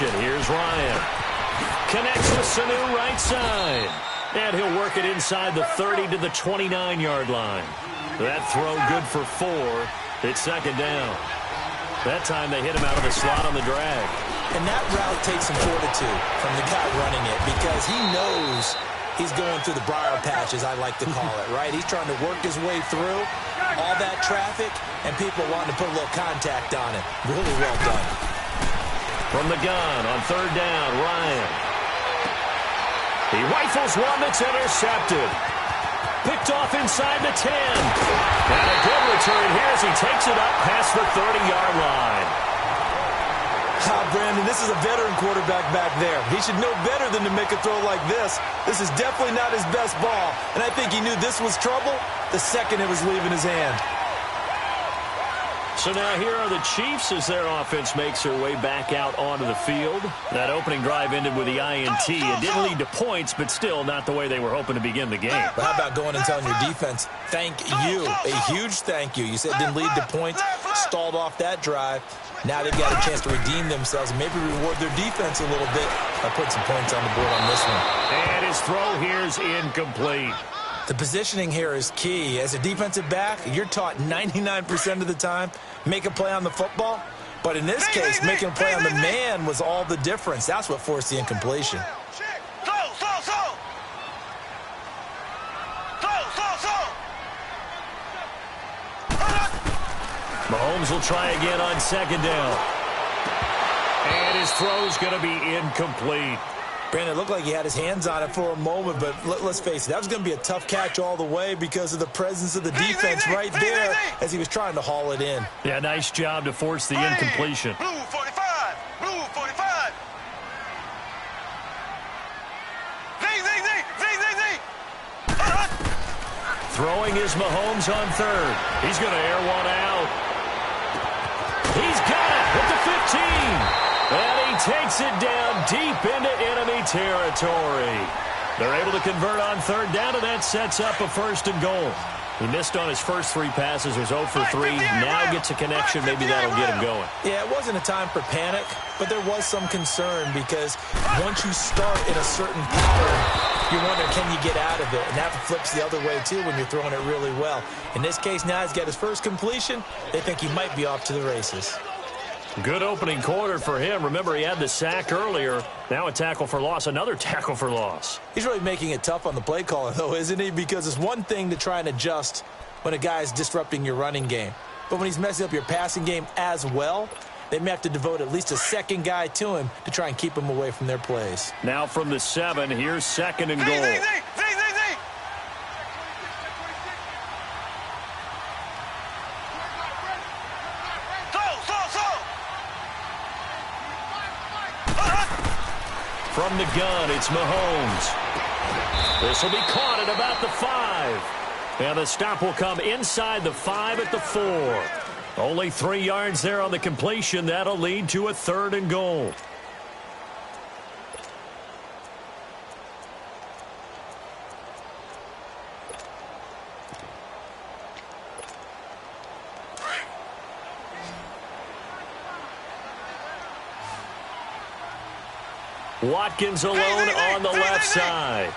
formation. Here's Ryan. Connects with Sanu right side. And he'll work it inside the 30 to the 29-yard line. That throw good for 4. It's second down. That time they hit him out of the slot on the drag. And that route takes some fortitude from the guy running it because he knows he's going through the briar patch, as I like to call it, right? He's trying to work his way through all that traffic, and people wanting to put a little contact on it. Really well done. From the gun on third down, Ryan. He rifles one that's intercepted. Picked off inside the 10. And a good return here as he takes it up past the 30-yard line. Brandon, this is a veteran quarterback back there. He should know better than to make a throw like this. This is definitely not his best ball. And I think he knew this was trouble the second it was leaving his hand. So now here are the Chiefs as their offense makes their way back out onto the field. That opening drive ended with the INT. It didn't lead to points, but still not the way they were hoping to begin the game. But how about going and telling your defense, thank you, a huge thank you. You said it didn't lead to points, stalled off that drive. Now they've got a chance to redeem themselves and maybe reward their defense a little bit by putting some points on the board on this one. And his throw here is incomplete. The positioning here is key. As a defensive back, you're taught 99% of the time, make a play on the football. But in this case, making a play on the man was all the difference. That's what forced the incompletion. Mahomes will try again on second down. And his throw's going to be incomplete. Brandon, it looked like he had his hands on it for a moment, but let's face it, that was going to be a tough catch all the way because of the presence of the defense right there as he was trying to haul it in. Yeah, nice job to force the incompletion. Blue 45, blue 45. Throwing is Mahomes on third. He's going to air one out. He's got it at the 15. And he takes it down deep into enemy territory. They're able to convert on third down, and that sets up a first and goal. He missed on his first 3 passes, was 0 for 3. Now gets a connection. Maybe that'll get him going. Yeah, it wasn't a time for panic, but there was some concern because once you start in a certain pattern, you're wondering, can you get out of it? And that flips the other way, too, when you're throwing it really well. In this case, now he's got his first completion. They think he might be off to the races. Good opening quarter for him. Remember, he had the sack earlier. Now a tackle for loss, another tackle for loss. He's really making it tough on the play caller, though, isn't he? Because it's one thing to try and adjust when a guy's disrupting your running game. But when he's messing up your passing game as well, they may have to devote at least a second guy to him to try and keep him away from their plays. Now from the 7, here's second and goal. From the gun, it's Mahomes. This will be caught at about the 5. And the stop will come inside the 5 at the 4. Only 3 yards there on the completion. That'll lead to a third and goal. Watkins alone on the left side.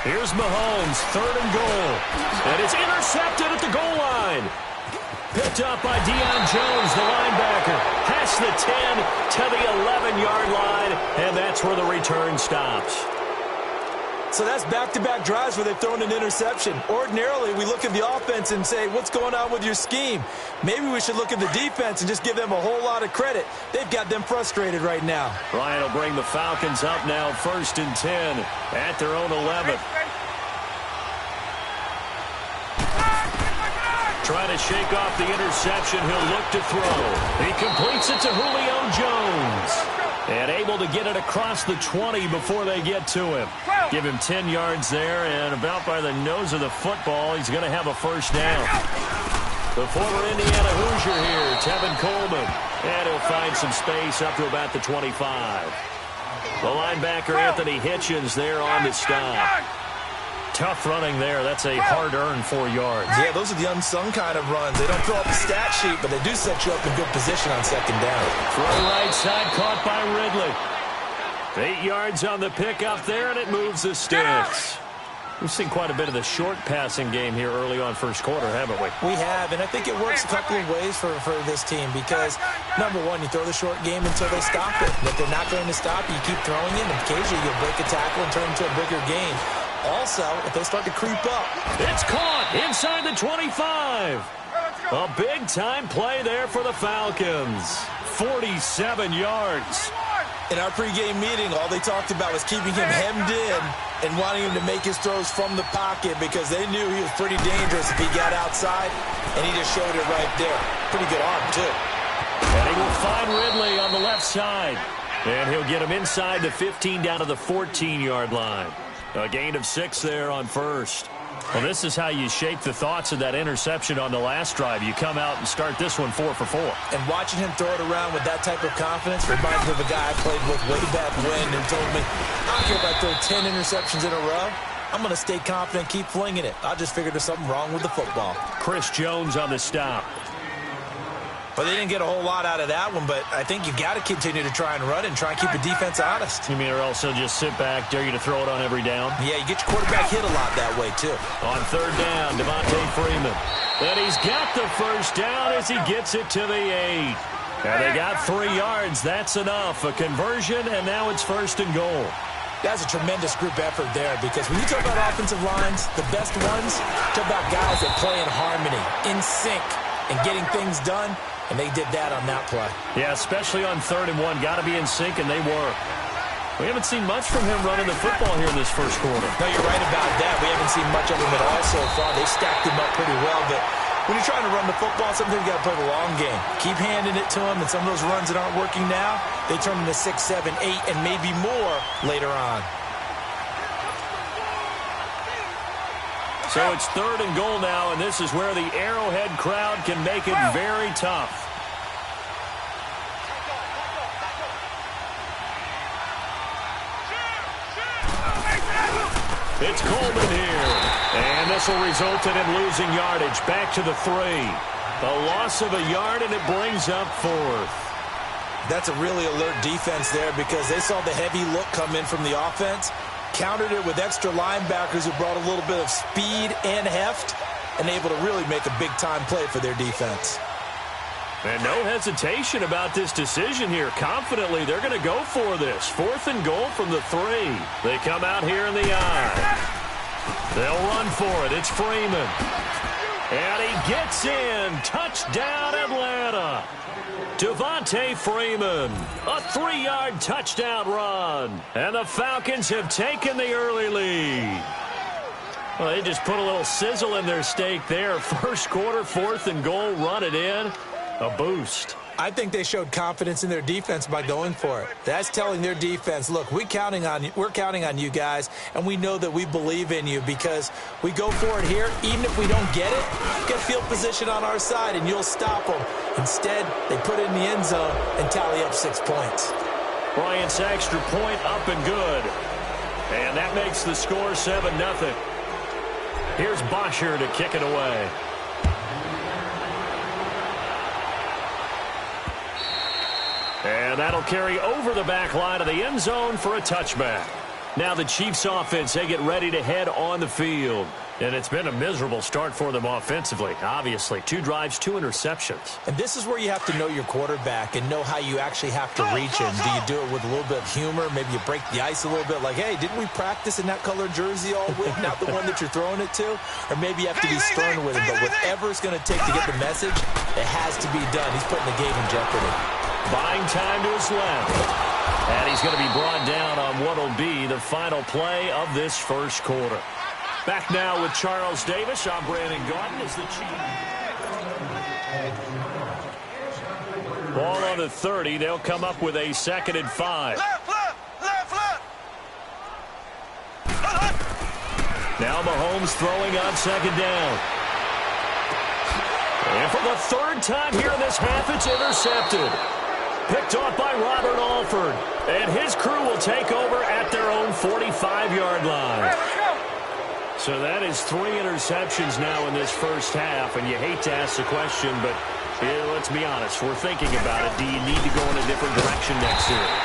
Here's Mahomes, third and goal. And it's intercepted at the goal line. Picked up by Deion Jones, the linebacker. Past the 10 to the 11-yard line, and that's where the return stops. So that's back-to-back drives where they've thrown an interception. Ordinarily, we look at the offense and say, what's going on with your scheme? Maybe we should look at the defense and just give them a whole lot of credit. They've got them frustrated right now. Ryan will bring the Falcons up now, 1st and 10 at their own 11. Trying to shake off the interception. He'll look to throw. He completes it to Julio Jones. And able to get it across the 20 before they get to him. Give him 10 yards there, and about by the nose of the football, he's going to have a first down. The former Indiana Hoosier here, Tevin Coleman. And he'll find some space up to about the 25. The linebacker, Anthony Hitchens, there on the stop. Tough running there. That's a hard-earned 4 yards. Yeah, those are the unsung kind of runs. They don't fill up the stat sheet, but they do set you up in good position on second down. Throw right side, caught by Ridley. 8 yards on the pickup there, and it moves the sticks. We've seen quite a bit of the short passing game here early on first quarter, haven't we? We have, and I think it works a couple of ways for this team because, number one, you throw the short game until they stop it. And if they're not going to stop you, keep throwing it, and occasionally you'll break a tackle and turn it into a bigger game. Also, if they start to creep up. It's caught inside the 25. A big-time play there for the Falcons. 47 yards. In our pregame meeting, all they talked about was keeping him hemmed in and wanting him to make his throws from the pocket because they knew he was pretty dangerous if he got outside, and he just showed it right there. Pretty good arm, too. And he will find Ridley on the left side. And he'll get him inside the 15 down to the 14-yard line. A gain of 6 there on first. Well, this is how you shake the thoughts of that interception on the last drive. You come out and start this one 4 for 4. And watching him throw it around with that type of confidence reminds me of a guy I played with way back when and told me, I don't care if I throw 10 interceptions in a row. I'm going to stay confident, keep flinging it. I just figured there's something wrong with the football. Chris Jones on the stop. But they didn't get a whole lot out of that one, but I think you've got to continue to try and run it and try and keep the defense honest. You mean or else he'll just sit back, dare you to throw it on every down? Yeah, you get your quarterback hit a lot that way, too. On third down, Devontae Freeman. And he's got the first down as he gets it to the 8. And they got 3 yards. That's enough. A conversion, and now it's first and goal. That's a tremendous group effort there because when you talk about offensive lines, the best ones, talk about guys that play in harmony, in sync, and getting things done. And they did that on that play. Yeah, especially on 3rd and 1. Got to be in sync, and they were. We haven't seen much from him running the football here in this first quarter. No, you're right about that. We haven't seen much of him at all so far. They stacked him up pretty well. But when you're trying to run the football, sometimes you got to play the long game. Keep handing it to him, and some of those runs that aren't working now, they turn into 6, 7, 8, and maybe more later on. So it's 3rd and goal now, and this is where the Arrowhead crowd can make it very tough. It's Coleman here, and this will result in him losing yardage back to the 3. A loss of a yard, and it brings up 4th. That's a really alert defense there because they saw the heavy look come in from the offense, countered it with extra linebackers who brought a little bit of speed and heft, and able to really make a big-time play for their defense. And no hesitation about this decision here. Confidently, they're going to go for this. 4th and goal from the 3. They come out here in the I. They'll run for it. It's Freeman. And he gets in. Touchdown, Atlanta. Devontae Freeman, a 3-yard touchdown run. And the Falcons have taken the early lead. Well, they just put a little sizzle in their steak there. First quarter, 4th and goal, run it in. A boost. I think they showed confidence in their defense by going for it. That's telling their defense, look, we're counting on you guys, and we know that we believe in you because we go for it here. Even if we don't get it, get field position on our side, and you'll stop them. Instead, they put it in the end zone and tally up 6 points. Bryant's extra point up and good. And that makes the score 7-0. Here's Bosher to kick it away. And that'll carry over the back line of the end zone for a touchback. Now the Chiefs offense, they get ready to head on the field. And it's been a miserable start for them offensively, obviously. 2 drives, 2 interceptions. And this is where you have to know your quarterback and know how you actually have to reach him. Do you do it with a little bit of humor? Maybe you break the ice a little bit like, hey, didn't we practice in that colored jersey all week? Not the one that you're throwing it to? Or maybe you have to be stern with him. But whatever it's going to take to get the message, it has to be done. He's putting the game in jeopardy. Buying time to his left. And he's going to be brought down on what will be the final play of this first quarter. Back now with Charles Davis. I'm Brandon Gaudin as the Chiefs. Ball on the 30. They'll come up with a 2nd and 5. Left. Now Mahomes throwing on 2nd down. And for the 3rd time here in this half, it's intercepted. picked off by Robert Alford. And his crew will take over at their own 45-yard line. So that is 3 interceptions now in this first half, and you hate to ask the question, but let's be honest, we're thinking about it. Do you need to go in a different direction next series?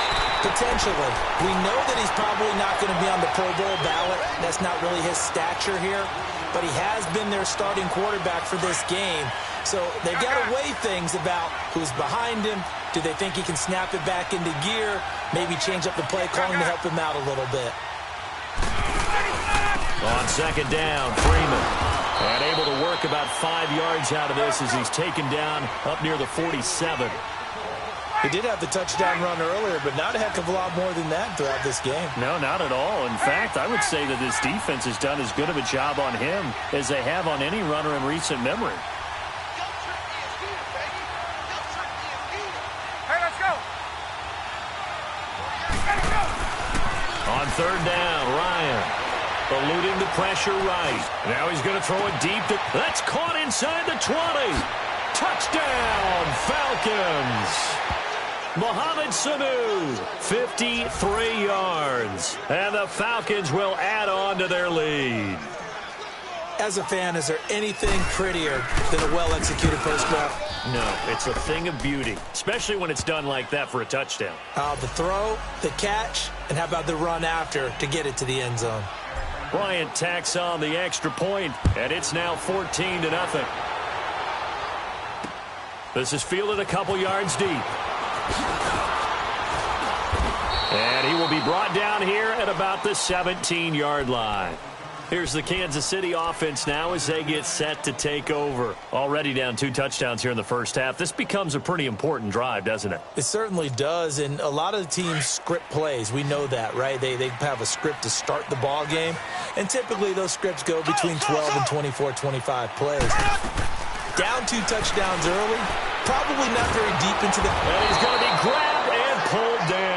Potentially. We know that he's probably not going to be on the Pro Bowl ballot. That's not really his stature here, but he has been their starting quarterback for this game. So they've got to weigh things about who's behind him. Do they think he can snap it back into gear? Maybe change up the play calling to help him out a little bit. On second down, Freeman. And able to work about 5 yards out of this as he's taken down up near the 47. He did have the touchdown run earlier, but not a heck of a lot more than that throughout this game. No, not at all. In fact, I would say that this defense has done as good of a job on him as they have on any runner in recent memory. On third down, Ryan eluding the pressure right. Now he's going to throw it deep. That's caught inside the 20. Touchdown, Falcons. Mohamed Sanu, 53 yards. And the Falcons will add on to their lead. As a fan, is there anything prettier than a well-executed first down? No, it's a thing of beauty, especially when it's done like that for a touchdown. The throw, the catch, and how about the run after to get it to the end zone? Bryant tacks on the extra point, and it's now 14-0. This is fielded a couple yards deep. And he will be brought down here at about the 17-yard line. Here's the Kansas City offense now as they get set to take over. Already down 2 touchdowns here in the first half. This becomes a pretty important drive, doesn't it? It certainly does, and a lot of the teams script plays. We know that, right? They have a script to start the ball game, and typically those scripts go between 12 and 24, 25 plays. Down 2 touchdowns early, probably not very deep into the... And he's going to be grabbed and pulled down.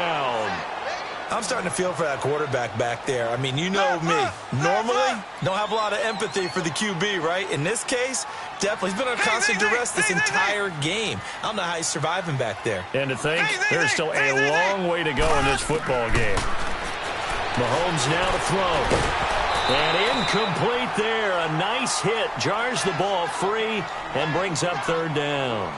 I'm starting to feel for that quarterback back there. I mean, you know me. Normally, don't have a lot of empathy for the QB, right? In this case, definitely. He's been under constant duress this entire game. I don't know how he's surviving back there. And to think, there's still a long way to go in this football game. Mahomes now to throw. And incomplete there. A nice hit. Jars the ball free and brings up third down.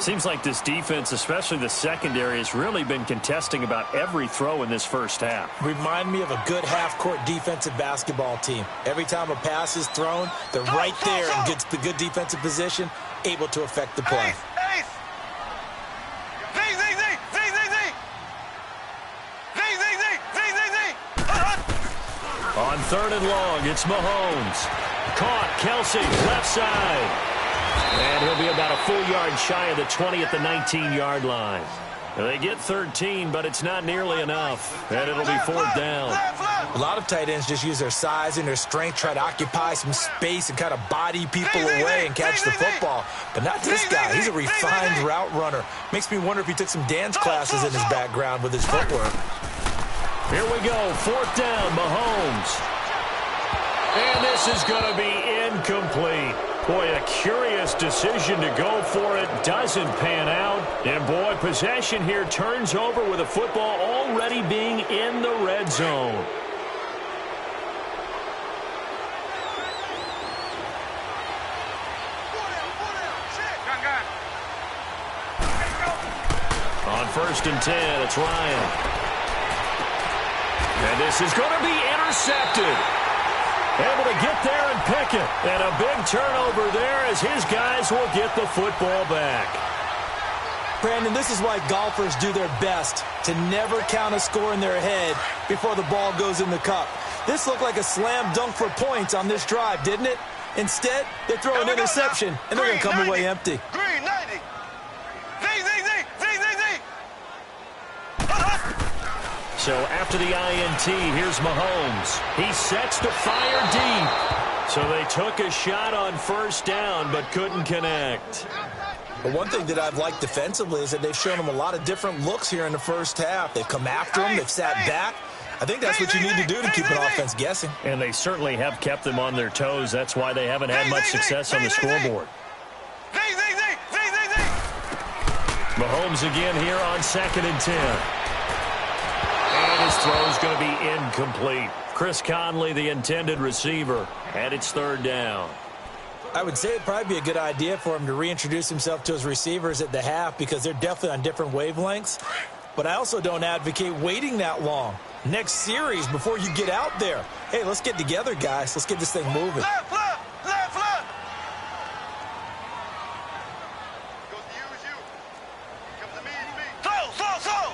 Seems like this defense, especially the secondary, has really been contesting about every throw in this first half. Remind me of a good half-court defensive basketball team. Every time a pass is thrown, they're right there in the good defensive position, able to affect the play. On third and long, it's Mahomes. Caught, Kelsey, left side. And he'll be about a full yard shy of the 20 at the 19-yard line. They get 13, but it's not nearly enough. And it'll be fourth down. A lot of tight ends just use their size and their strength, try to occupy some space and kind of body people away and catch the football. But not this guy. He's a refined route runner. Makes me wonder if he took some dance classes in his background with his footwork. Here we go. Fourth down, Mahomes. And this is going to be incomplete. Boy, a curious decision to go for it. Doesn't pan out. And, boy, possession here turns over with the football already being in the red zone. On first and 10, it's Ryan. And this is going to be intercepted. Able to get there and pick it. And a big turnover there as his guys will get the football back. Brandon, this is why golfers do their best to never count a score in their head before the ball goes in the cup. This looked like a slam dunk for points on this drive, didn't it? Instead, they throw an interception, and they're going to come away empty. Green 90. So after the INT, here's Mahomes. He sets to fire deep. So they took a shot on first down, but couldn't connect. But one thing that I've liked defensively is that they've shown him a lot of different looks here in the first half. They've come after him. They've sat back. I think that's what you need to do to keep an offense guessing. And they certainly have kept them on their toes. That's why they haven't had much success on the scoreboard. Mahomes again here on 2nd and 10. And his throw's going to be incomplete. Chris Conley, the intended receiver, and it's 3rd down. I would say it'd probably be a good idea for him to reintroduce himself to his receivers at the half because they're definitely on different wavelengths. But I also don't advocate waiting that long. Next series before you get out there. Hey, let's get together, guys. Let's get this thing moving. Left, left, left, left. Goes to you. Comes to me. Slow.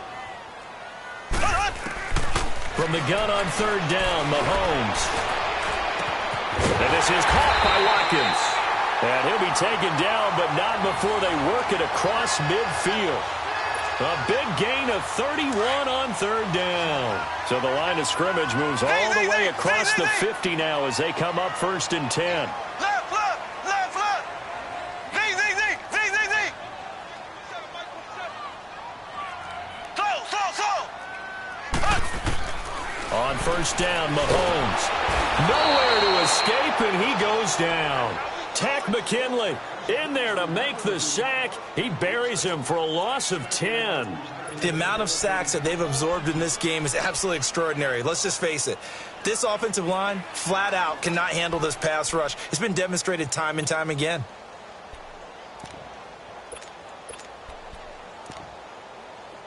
From the gun on 3rd down, Mahomes. And this is caught by Watkins. And he'll be taken down, but not before they work it across midfield. A big gain of 31 on 3rd down. So the line of scrimmage moves all the way across the 50 now as they come up 1st and 10. Left. Z. Slow. On 1st down, Mahomes. Nowhere to escape, and he goes down. Takk McKinley in there to make the sack. He buries him for a loss of 10. The amount of sacks that they've absorbed in this game is absolutely extraordinary. Let's just face it. This offensive line, flat out, cannot handle this pass rush. It's been demonstrated time and time again.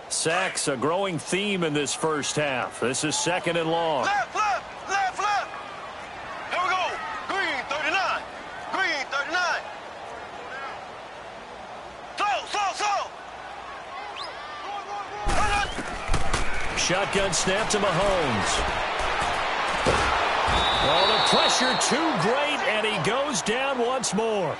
Sacks, a growing theme in this first half. This is 2nd and long. Left. Here we go. Green 39. Slow. Shotgun snap to Mahomes. Oh, the pressure too great, and he goes down once more.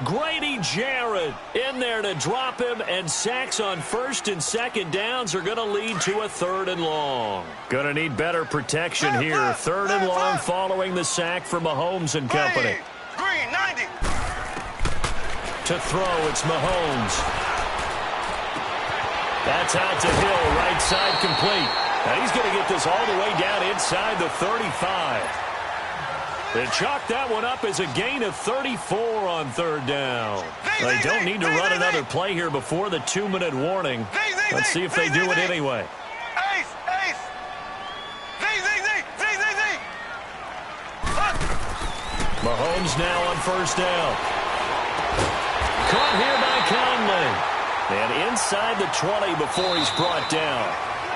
Grady Jarrett in there to drop him, and sacks on 1st and 2nd downs are going to lead to a 3rd and long. Going to need better protection here. 3rd and long following the sack from Mahomes and company. Green 90. To throw, it's Mahomes. That's out to Hill, right side complete. Now he's going to get this all the way down inside the 35. They chalk that one up as a gain of 34 on 3rd down. They don't need to run another play here before the 2-minute warning. Let's see if they do it anyway. Ace. Z. Mahomes now on 1st down. Caught here by Conley. And inside the 20 before he's brought down.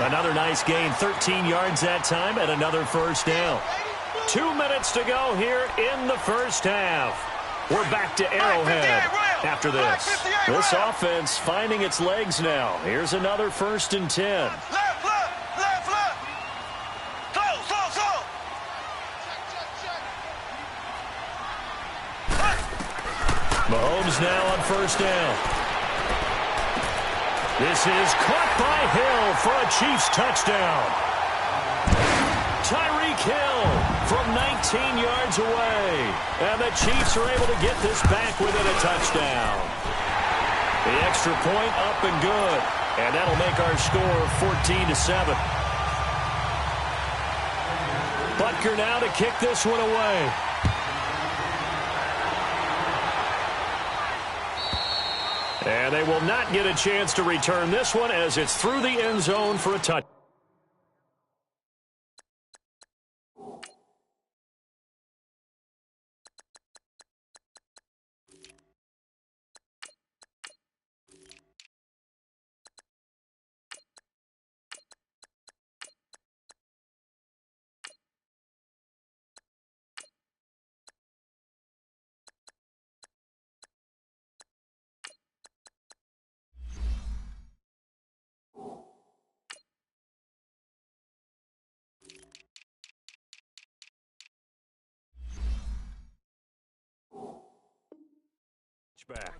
Another nice gain, 13 yards that time, and another 1st down. 2 minutes to go here in the first half. We're back to Arrowhead after this. This offense finding its legs now. Here's another 1st and 10. Left. Slow. Mahomes now on 1st down. This is caught by Hill for a Chiefs touchdown. Tyreek Hill from 19 yards away. And the Chiefs are able to get this back within a touchdown. The extra point up and good. And that'll make our score 14-7. Butker now to kick this one away. And they will not get a chance to return this one as it's through the end zone for a touchdown. Back.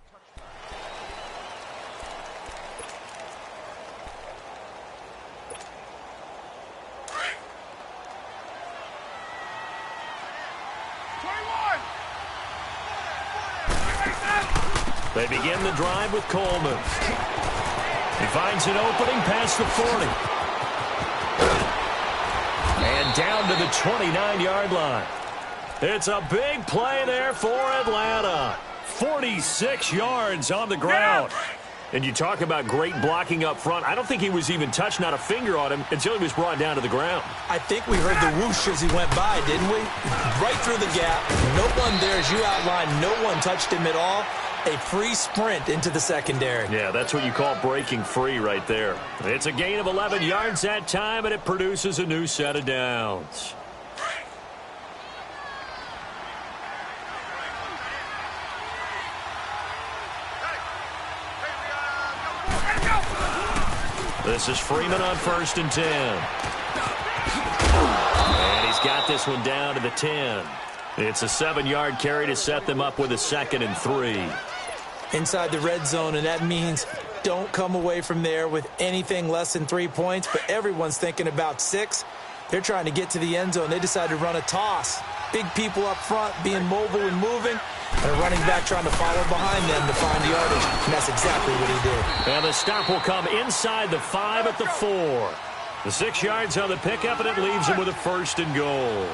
They begin the drive with Coleman. He finds an opening past the 40. And down to the 29-yard line. It's a big play there for Atlanta. 46 yards on the ground. And you talk about great blocking up front. I don't think he was even touched, not a finger on him, until he was brought down to the ground. I think we heard the whoosh as he went by, didn't we? Right through the gap. No one there, as you outlined. No one touched him at all. A free sprint into the secondary. Yeah, that's what you call breaking free right there. It's a gain of 11 yards that time, and it produces a new set of downs. This is Freeman on 1st and 10. And he's got this one down to the 10. It's a 7-yard carry to set them up with a 2nd and 3. Inside the red zone, and that means don't come away from there with anything less than 3 points, but everyone's thinking about 6. They're trying to get to the end zone. They decide to run a toss. Big people up front being mobile and moving, and a running back trying to follow behind them to find yardage, and that's exactly what he did. And the stop will come inside the 5 at the 4. The 6 yards on the pickup, and it leaves him with a 1st and goal.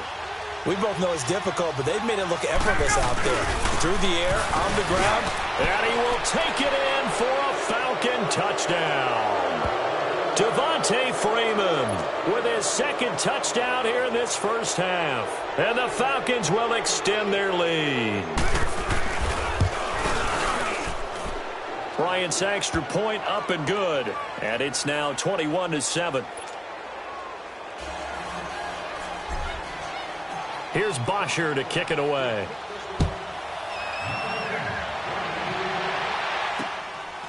We both know it's difficult, but they've made it look effortless out there. Through the air, on the ground. And he will take it in for a Falcon touchdown. Devontae Freeman with his 2nd touchdown here in this first half. And the Falcons will extend their lead. Bryant's extra point up and good. And it's now 21-7. Here's Bosher to kick it away.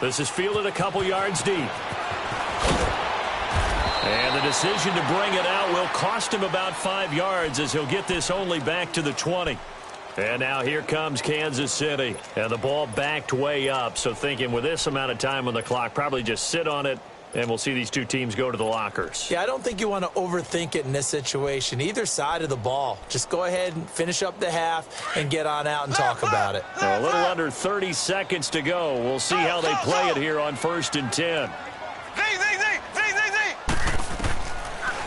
This is fielded a couple yards deep. And the decision to bring it out will cost him about 5 yards as he'll get this only back to the 20. And now here comes Kansas City. And the ball backed way up. So thinking with this amount of time on the clock, probably just sit on it. And we'll see these two teams go to the lockers. Yeah, I don't think you want to overthink it in this situation. Either side of the ball. Just go ahead and finish up the half and get on out and talk about it. A little under 30 seconds to go. We'll see how they play it here on 1st and 10.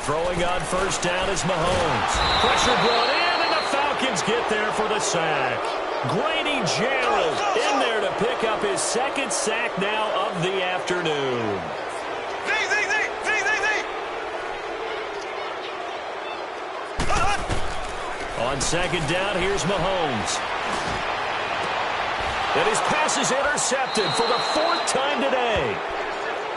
Throwing on 1st down is Mahomes. Pressure brought in, and the Falcons get there for the sack. Grady Jarrett in there to pick up his 2nd sack now of the afternoon. On 2nd down, here's Mahomes. And his pass is intercepted for the 4th time today.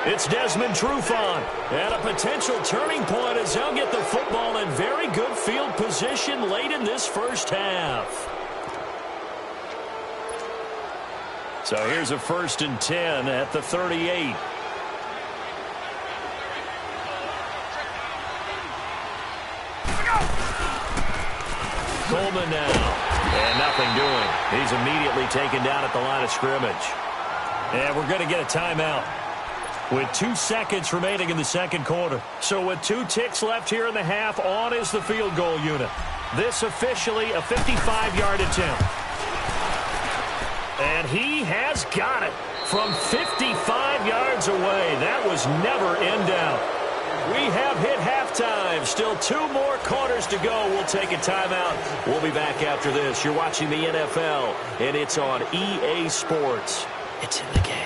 It's Desmond Trufant. And a potential turning point as he'll get the football in very good field position late in this first half. So here's a 1st and 10 at the 38. Coleman now. And nothing doing. He's immediately taken down at the line of scrimmage. And we're going to get a timeout with 2 seconds remaining in the 2nd quarter. So with 2 ticks left here in the half, on is the field goal unit. This officially a 55-yard attempt. And he has got it from 55 yards away. That was never in doubt. We have hit halftime. Still 2 more quarters to go. We'll take a timeout. We'll be back after this. You're watching the NFL, and it's on EA Sports. It's in the game.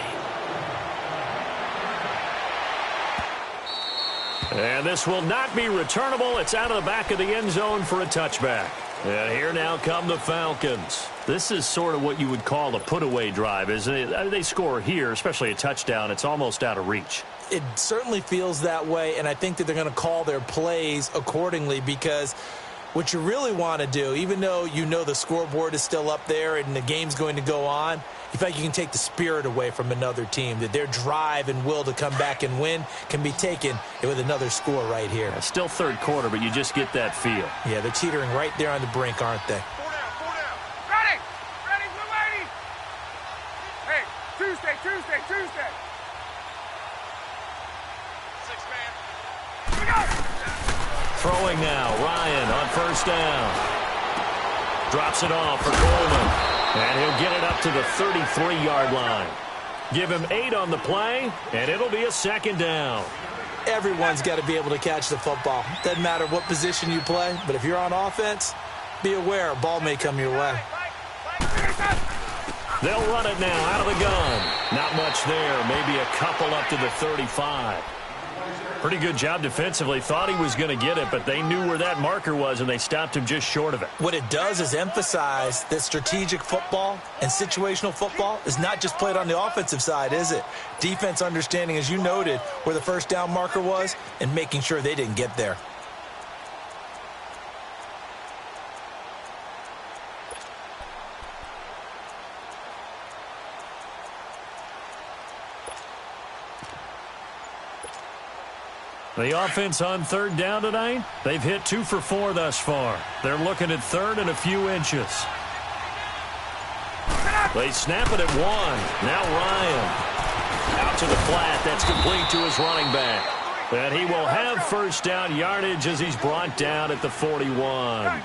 And this will not be returnable. It's out of the back of the end zone for a touchback. And here now come the Falcons. This is sort of what you would call a put-away drive, isn't it? They score here, especially a touchdown. It's almost out of reach. It certainly feels that way, and I think that they're going to call their plays accordingly, because what you really want to do, even though you know the scoreboard is still up there and the game's going to go on, you feel like you can take the spirit away from another team, that their drive and will to come back and win can be taken with another score right here. Yeah, still 3rd quarter, but you just get that feel. Yeah, they're teetering right there on the brink, aren't they? 4 down. Ready, we're waiting. Hey, Tuesday. 6-man. Here we go. Throwing now, Ryan on 1st down. Drops it off for Coleman. And he'll get it up to the 33-yard line. Give him 8 on the play, and it'll be a 2nd down. Everyone's got to be able to catch the football. Doesn't matter what position you play, but if you're on offense, be aware a ball may come your way. They'll run it now out of the gun. Not much there. Maybe a couple up to the 35. Pretty good job defensively. Thought he was going to get it, but they knew where that marker was, and they stopped him just short of it. What it does is emphasize that strategic football and situational football is not just played on the offensive side, is it? Defense understanding, as you noted, where the first down marker was and making sure they didn't get there. The offense on third down tonight, they've hit 2 for 4 thus far. They're looking at third and a few inches. They snap it at 1. Now Ryan. Out to the flat. That's complete to his running back. And he will have first down yardage as he's brought down at the 41.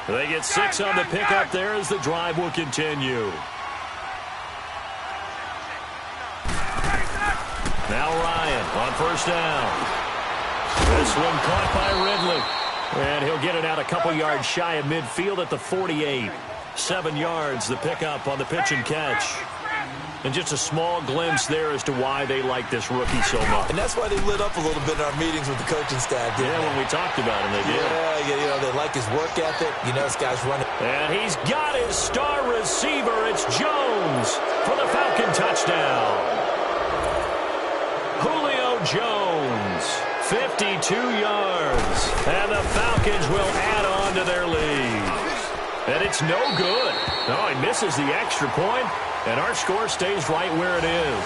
They get 6 on the pickup there as the drive will continue. Now Ryan on first down. This one caught by Ridley. And he'll get it out a couple yards shy of midfield at the 48. 7 yards, the pickup on the pitch and catch. And just a small glimpse there as to why they like this rookie so much. And that's why they lit up a little bit in our meetings with the coaching staff, didn't they? When we talked about him, they did. Yeah, they like his work ethic. You know, this guy's running. And he's got his star receiver. It's Jones for the Falcon touchdown. Julio Jones, 52 yards. And the Falcons will add on to their lead. And it's no good. No, he misses the extra point, and our score stays right where it is.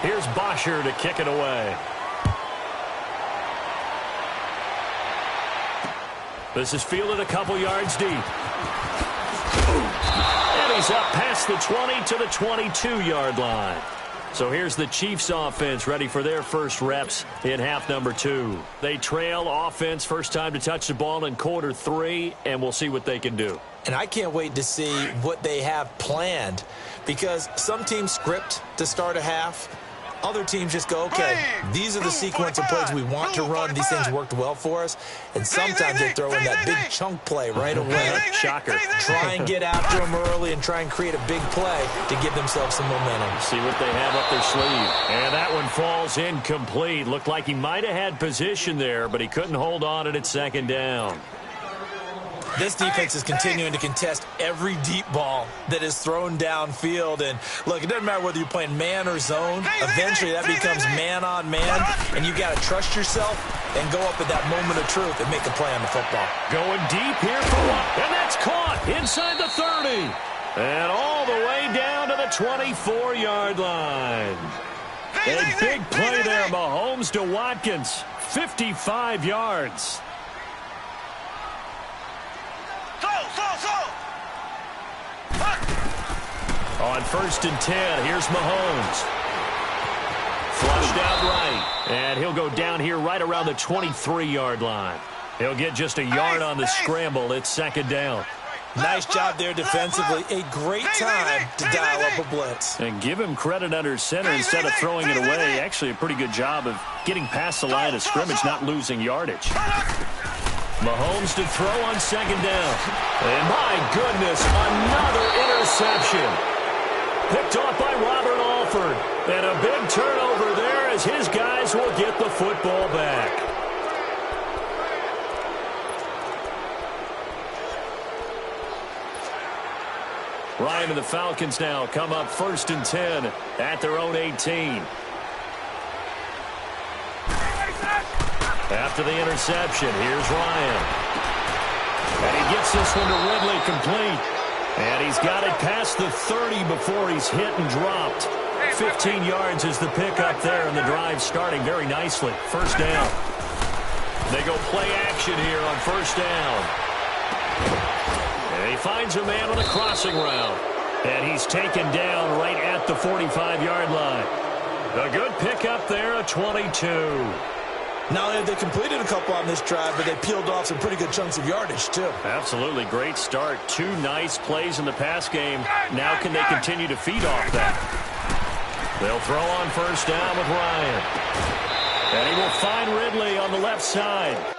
Here's Bosher to kick it away. This is fielded a couple yards deep. And he's up past the 20 to the 22-yard line. So here's the Chiefs offense ready for their first reps in half number 2. They trail offense first time to touch the ball in quarter 3, and we'll see what they can do. And I can't wait to see what they have planned, because some teams script to start a half. Other teams just go, okay, these are the sequence of plays we want to run. These things worked well for us. And sometimes they throw in that big chunk play right away. Shocker. Try and get after them early and try and create a big play to give themselves some momentum. See what they have up their sleeve. And that one falls incomplete. Looked like he might have had position there, but he couldn't hold on at second down. This defense is continuing to contest every deep ball that is thrown downfield. And, look, it doesn't matter whether you're playing man or zone. Eventually, that becomes man-on-man, and you got to trust yourself and go up at that moment of truth and make a play on the football. Going deep here for one, and that's caught inside the 30. And all the way down to the 24-yard line. A big play there, Mahomes to Watkins, 55 yards. On first and 10, here's Mahomes. Flushed out right. And he'll go down here right around the 23-yard line. He'll get just a yard on the scramble. It's second down. Nice job there defensively. A great time to dial up a blitz. And give him credit under center instead of throwing it away. Actually, a pretty good job of getting past the line of scrimmage, not losing yardage. Mahomes to throw on second down. And my goodness, another interception. Picked off by Robert Alford. And a big turnover there as his guys will get the football back. Ryan and the Falcons now come up first and 10 at their own 18. After the interception, here's Ryan. And he gets this one to Ridley complete. And he's got it past the 30 before he's hit and dropped. 15 yards is the pickup there, and the drive starting very nicely. First down. They go play action here on first down. And he finds a man on a crossing route. And he's taken down right at the 45-yard line. A good pickup there, a 22. Now, they completed a couple on this drive, but they peeled off some pretty good chunks of yardage, too. Absolutely. Great start. 2 nice plays in the pass game. Now can they continue to feed off that? They'll throw on first down with Ryan. And he will find Ridley on the left side.